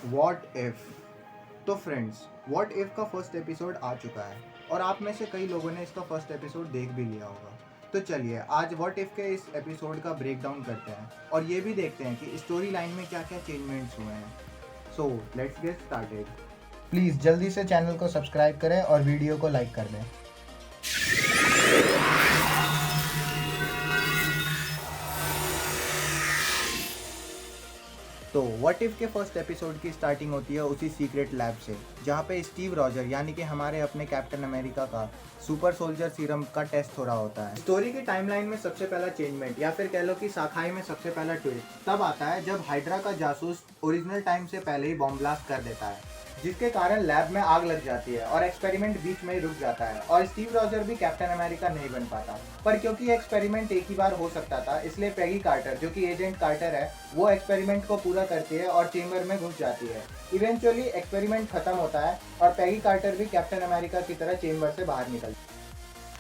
What if. तो friends, what if का first episode आ चुका है और आप में से कई लोगों ने इसका फर्स्ट एपिसोड देख भी लिया होगा। तो चलिए आज वॉट इफ़ के इस एपिसोड का ब्रेक डाउन करते हैं और ये भी देखते हैं कि स्टोरी लाइन में क्या क्या चेंजमेंट्स हुए हैं। So let's get started. Please जल्दी से चैनल को सब्सक्राइब करें और वीडियो को लाइक कर दें। तो व्हाट इफ़ के फर्स्ट एपिसोड की स्टार्टिंग होती है उसी सीक्रेट लैब से, जहाँ पे स्टीव रॉजर यानी कि हमारे अपने कैप्टन अमेरिका का सुपर सोल्जर सीरम का टेस्ट हो रहा होता है। स्टोरी की टाइमलाइन में सबसे पहला चेंजमेंट या फिर कह लो कि शाखाई में सबसे पहला ट्विस्ट तब आता है जब हाइड्रा का जासूस ओरिजिनल टाइम से पहले ही बॉम्ब ब्लास्ट कर देता है, जिसके कारण लैब में आग लग जाती है और एक्सपेरिमेंट बीच में ही रुक जाता है और स्टीव रॉजर भी कैप्टन अमेरिका नहीं बन पाता। पर क्योंकि एक्सपेरिमेंट एक ही बार हो सकता था, इसलिए पेगी कार्टर जो कि एजेंट कार्टर है वो एक्सपेरिमेंट को पूरा करती है और चेंबर में घुस जाती है। इवेंचुअली एक्सपेरिमेंट खत्म होता है और पेगी कार्टर भी कैप्टन अमेरिका की तरह चेंबर से बाहर निकलती है।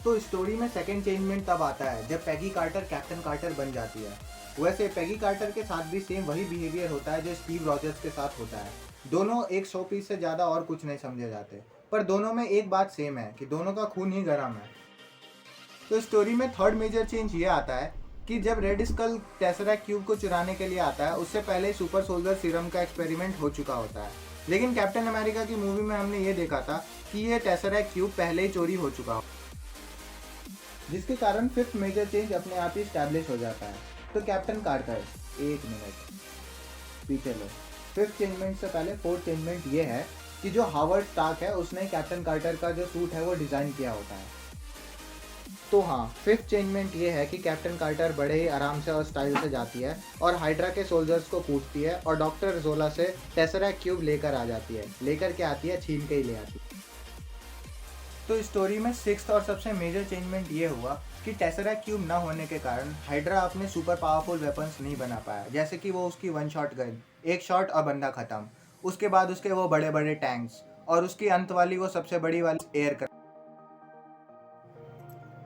तो स्टोरी में सेकेंड चेंजमेंट तब आता है जब पेगी कार्टर कैप्टन कार्टर बन जाती है। वैसे पेगी कार्टर के साथ भी सेम वही बिहेवियर होता है जो स्टीव रॉजर्स के साथ होता है। दोनों एक शो पीस से ज़्यादा और कुछ नहीं समझे जाते, पर दोनों में एक बात सेम है कि दोनों का खून ही गर्म है। तो स्टोरी में थर्ड मेजर चेंज ये आता है कि जब रेड स्कल टेसरैक्ट क्यूब को चुराने के लिए आता है, उससे पहले सुपर सोल्जर सीरम का एक्सपेरिमेंट हो चुका होता है। लेकिन कैप्टन अमेरिका की मूवी में हमने ये देखा था कि ये टेसरैक्ट क्यूब पहले ही चोरी हो चुका हो, जिसके कारण फिफ्थ मेजर चेंज अपने आप ही स्टैब्लिश हो जाता है। तो कैप्टन कार्टर, एक मिनट पीछे लो। फिफ्थ चेंजमेंट से पहले फोर्थ चेंजमेंट ये है कि जो हावर्ड स्टार्क है उसने कैप्टन कार्टर का जो सूट है वो डिज़ाइन किया होता है। तो हाँ, फिफ्थ चेंजमेंट ये है कि कैप्टन कार्टर बड़े ही आराम से और स्टाइल से जाती है और हाइड्रा के सोल्जर्स को कूटती है और डॉक्टर जोला से टेसरैक्ट क्यूब लेकर आ जाती है। लेकर के आती है, छीन के ही ले आती है। तो स्टोरी में सिक्स्थ और सबसे मेजर चेंजमेंट ये हुआ कि टेसरैक्ट क्यूब न होने के कारण हाइड्रा अपने सुपर पावरफुल वेपन्स नहीं बना पाया, जैसे कि वो उसकी वन शॉट गन, एक शॉट और बंदा खत्म। उसके बाद उसके वो बड़े बड़े टैंक्स और उसकी अंत वाली वो सबसे बड़ी वाली एयर।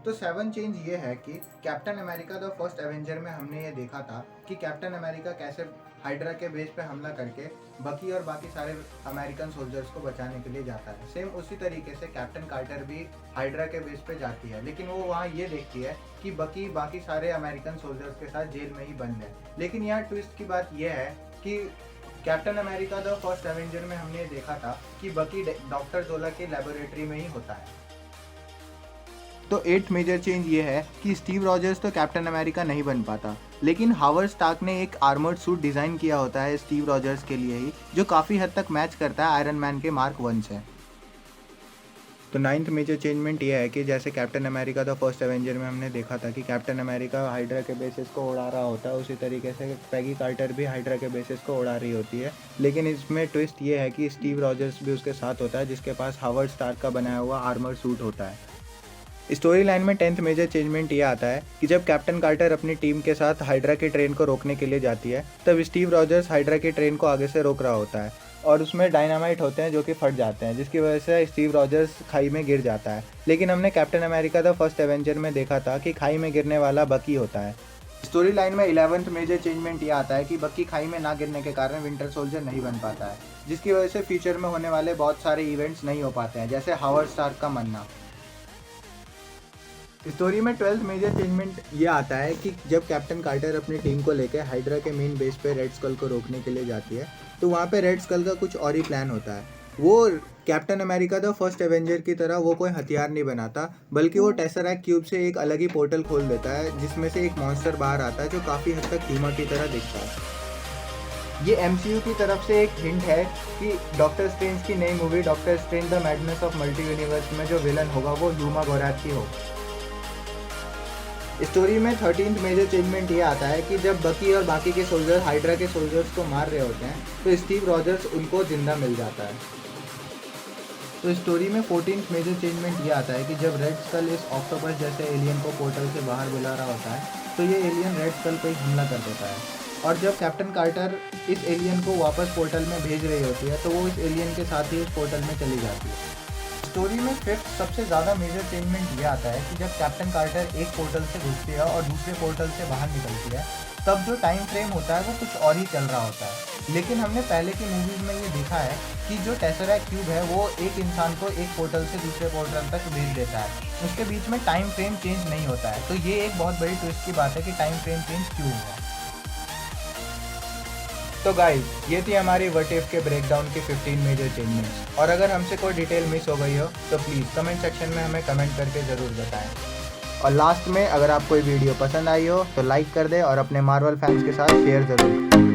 तो सेवन चेंज ये है कि captain America the first Avenger में हमने ये देखा था कि कैप्टन अमेरिका कैसे हाइड्रा के बेस पे हमला करके बकी और बाकी सारे अमेरिकन सोल्जर्स को बचाने के लिए जाता है। सेम उसी तरीके से कैप्टन कार्टर भी हाइड्रा के बेस पे जाती है, लेकिन वो वहाँ ये देखती है कि बकी बाकी सारे अमेरिकन सोल्जर्स के साथ जेल में ही बंद है। लेकिन यहाँ ट्विस्ट की बात यह है कि captain America the first Avenger में हमने देखा था कि बकी डॉक्टर जोला की लेबोरेटरी में ही होता है। तो एट्थ मेजर चेंज ये है कि स्टीव रॉजर्स तो कैप्टन अमेरिका नहीं बन पाता, लेकिन हावर्ड स्टार्क ने एक आर्मर्ड सूट डिज़ाइन किया होता है स्टीव रॉजर्स के लिए ही, जो काफ़ी हद तक मैच करता है आयरन मैन के मार्क 1 से। तो नाइन्थ मेजर चेंजमेंट ये है कि जैसे captain America the first Avenger में हमने देखा था कि कैप्टन अमेरिका हाइड्रा के बेसिस को उड़ा रहा होता है, उसी तरीके से पेगी कार्टर भी हाइड्रा के बेसिस को उड़ा रही होती है। लेकिन इसमें ट्विस्ट ये है कि स्टीव रॉजर्स भी उसके साथ होता है, जिसके पास हावर्ड स्टार्क का बनाया हुआ आर्मर सूट होता है। स्टोरी लाइन में 10th मेजर चेंजमेंट ये आता है कि जब कैप्टन कार्टर अपनी टीम के साथ हाइड्रा की ट्रेन को रोकने के लिए जाती है, तब स्टीव रॉजर्स हाइड्रा की ट्रेन को आगे से रोक रहा होता है और उसमें डायनामाइट होते हैं जो कि फट जाते हैं, जिसकी वजह से स्टीव रॉजर्स खाई में गिर जाता है। लेकिन हमने captain America the first Avenger में देखा था कि खाई में गिरने वाला बकी होता है। स्टोरी लाइन में 11th मेजर चेंजमेंट ये आता है कि बकी खाई में ना गिरने के कारण विंटर सोल्जर नहीं बन पाता है, जिसकी वजह से फ्यूचर में होने वाले बहुत सारे इवेंट्स नहीं हो पाते हैं, जैसे हावर्ड स्टार्क का मरना। स्टोरी में 12th मेजर चेंजमेंट ये आता है कि जब कैप्टन कार्टर अपनी टीम को लेकर हाइड्रा के मेन बेस पे रेड स्कल को रोकने के लिए जाती है, तो वहाँ पे रेड स्कल का कुछ और ही प्लान होता है। वो captain America the first Avenger की तरह वो कोई हथियार नहीं बनाता, बल्कि वो टेसरैक्ट क्यूब से एक अलग ही पोर्टल खोल देता है, जिसमें से एक मॉन्स्टर बाहर आता है जो काफ़ी हद तक ह्यूमन की तरह दिखता है। ये MCU की तरफ से एक हिंट है कि डॉक्टर स्ट्रेंज की नई movie doctor strange the madness of multi universe में जो विलन होगा वो ह्यूमा गोराथ ही होगा। स्टोरी में 13th मेजर चेंजमेंट ये आता है कि जब बकी और बाकी के सोल्जर हाइड्रा के सोल्जर्स को मार रहे होते हैं, तो स्टीव रॉजर्स उनको जिंदा मिल जाता है। तो स्टोरी में 14th मेजर चेंजमेंट ये आता है कि जब रेड स्कल इस ऑक्टोपस जैसे एलियन को पोर्टल से बाहर बुला रहा होता है, तो ये एलियन रेड स्कल पर हमला कर देता है और जब कैप्टन कार्टर इस एलियन को वापस पोर्टल में भेज रही होती है, तो वो इस एलियन के साथ ही उस पोर्टल में चली जाती है। स्टोरी में फिफ्थ सबसे ज़्यादा मेजर चेंजमेंट ये आता है कि जब कैप्टन कार्टर एक पोर्टल से घुसती है और दूसरे पोर्टल से बाहर निकलती है, तब जो टाइम फ्रेम होता है वो कुछ और ही चल रहा होता है। लेकिन हमने पहले की मूवीज़ में ये देखा है कि जो टेसरैक्ट क्यूब है वो एक इंसान को एक पोर्टल से दूसरे पोर्टल तक भेज देता है, उसके बीच में टाइम फ्रेम चेंज नहीं होता है। तो ये एक बहुत बड़ी ट्विस्ट की बात है कि टाइम फ्रेम चेंज क्यों हुआ। तो गाइस, ये थी हमारी व्हाट इफ के ब्रेकडाउन की 15 मेजर चेंजेस। और अगर हमसे कोई डिटेल मिस हो गई हो तो प्लीज़ कमेंट सेक्शन में हमें कमेंट करके ज़रूर बताएं। और लास्ट में, अगर आपको ये वीडियो पसंद आई हो तो लाइक कर दे और अपने मार्वल फैंस के साथ शेयर ज़रूर।